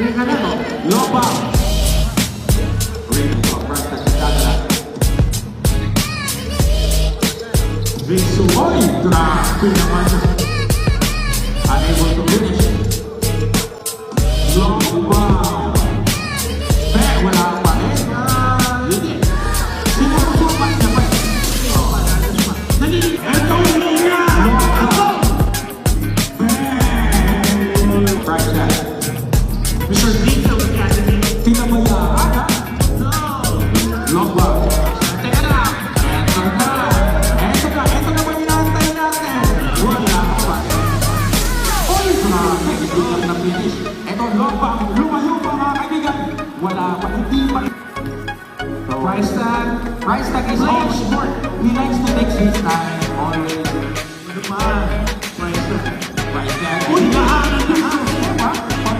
Teka na to. Loba. Ring for first na si Dagla. Visual. Grabe naman. Unable to finish. Loba. Wala pa rin. Hindi. Sinusubat niya pa. Ito niya! Right side. Mr. Dito Academy. Tinamayaan ha? No. Long ball. Teka na. Ito na. Ito naman inaantay natin. Wala pa rin. Oy, grabe. Ito lang na finish. Ito long ball. Lumayo pa mga kaibigan. Wala pa. Hindi pa. Price tag is all sport. He likes to take his time always. Ano pa? Price tag. Uy, naanan na